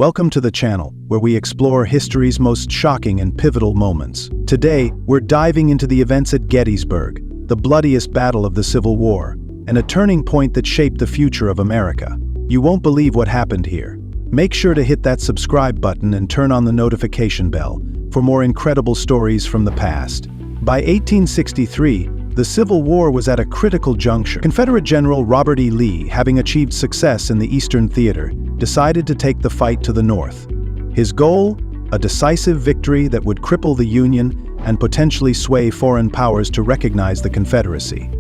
Welcome to the channel, where we explore history's most shocking and pivotal moments. Today, we're diving into the events at Gettysburg, the bloodiest battle of the Civil War, and a turning point that shaped the future of America. You won't believe what happened here. Make sure to hit that subscribe button and turn on the notification bell for more incredible stories from the past. By 1863, the Civil War was at a critical juncture. Confederate General Robert E. Lee, having achieved success in the Eastern Theater, decided to take the fight to the North. His goal? A decisive victory that would cripple the Union and potentially sway foreign powers to recognize the Confederacy.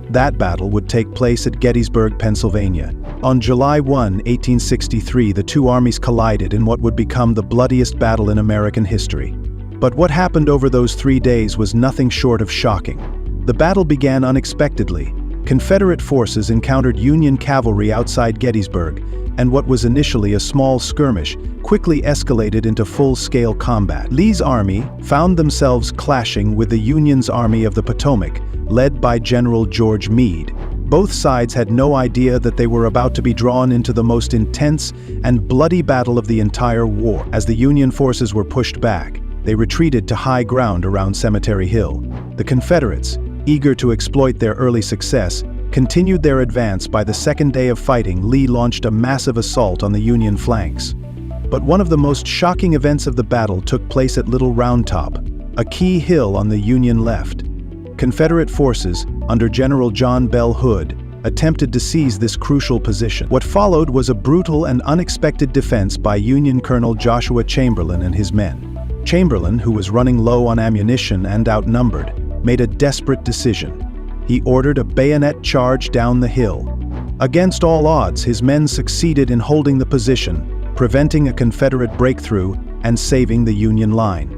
That battle would take place at Gettysburg, Pennsylvania. On July 1, 1863, the two armies collided in what would become the bloodiest battle in American history. But what happened over those 3 days was nothing short of shocking. The battle began unexpectedly. Confederate forces encountered Union cavalry outside Gettysburg, and what was initially a small skirmish quickly escalated into full-scale combat. Lee's army found themselves clashing with the Union's Army of the Potomac, led by General George Meade. Both sides had no idea that they were about to be drawn into the most intense and bloody battle of the entire war. As the Union forces were pushed back, they retreated to high ground around Cemetery Hill. The Confederates, eager to exploit their early success, continued their advance. By the second day of fighting, Lee launched a massive assault on the Union flanks. But one of the most shocking events of the battle took place at Little Round Top, a key hill on the Union left. Confederate forces, under General John Bell Hood, attempted to seize this crucial position. What followed was a brutal and unexpected defense by Union Colonel Joshua Chamberlain and his men. Chamberlain, who was running low on ammunition and outnumbered, made a desperate decision. He ordered a bayonet charge down the hill. Against all odds, his men succeeded in holding the position, preventing a Confederate breakthrough and saving the Union line.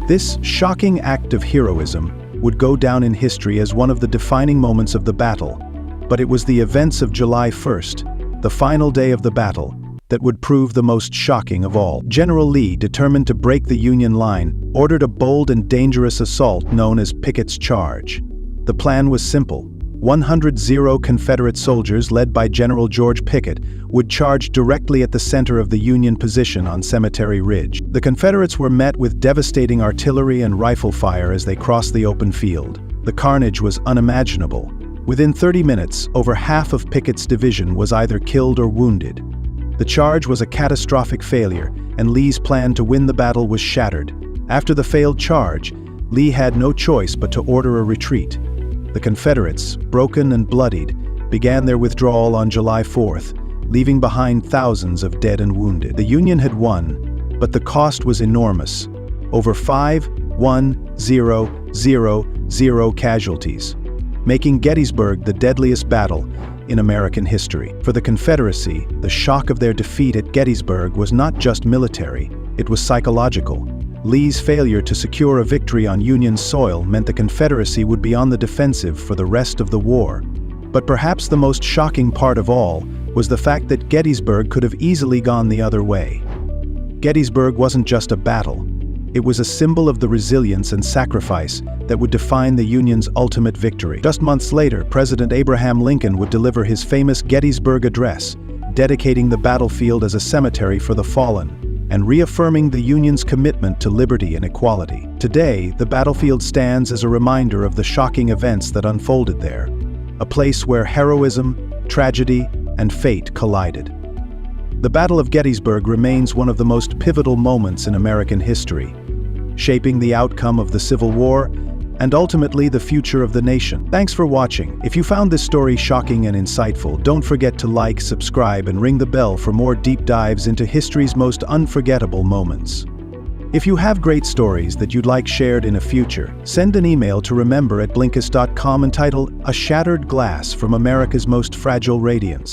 This shocking act of heroism would go down in history as one of the defining moments of the battle. But it was the events of July 1st, the final day of the battle, that would prove the most shocking of all. General Lee, determined to break the Union line, ordered a bold and dangerous assault known as Pickett's Charge. The plan was simple. 100 Confederate soldiers, led by General George Pickett, would charge directly at the center of the Union position on Cemetery Ridge. The Confederates were met with devastating artillery and rifle fire as they crossed the open field. The carnage was unimaginable. Within 30 minutes, over half of Pickett's division was either killed or wounded. The charge was a catastrophic failure, and Lee's plan to win the battle was shattered. After the failed charge, Lee had no choice but to order a retreat. The Confederates, broken and bloodied, began their withdrawal on July 4th, leaving behind thousands of dead and wounded. The Union had won, but the cost was enormous. Over 5,1,0,0 casualties, making Gettysburg the deadliest battle in American history. For the Confederacy, the shock of their defeat at Gettysburg was not just military, it was psychological. Lee's failure to secure a victory on Union soil meant the Confederacy would be on the defensive for the rest of the war. But perhaps the most shocking part of all was the fact that Gettysburg could have easily gone the other way. Gettysburg wasn't just a battle. It was a symbol of the resilience and sacrifice that would define the Union's ultimate victory. Just months later, President Abraham Lincoln would deliver his famous Gettysburg Address, dedicating the battlefield as a cemetery for the fallen, and reaffirming the Union's commitment to liberty and equality. Today, the battlefield stands as a reminder of the shocking events that unfolded there, a place where heroism, tragedy, and fate collided. The Battle of Gettysburg remains one of the most pivotal moments in American history, shaping the outcome of the Civil War and ultimately the future of the nation. Thanks for watching. If you found this story shocking and insightful, don't forget to like, subscribe, and ring the bell for more deep dives into history's most unforgettable moments. If you have great stories that you'd like shared in a future, send an email to remember@blinkist.com entitled "A Shattered Glass from America's Most Fragile Radiance."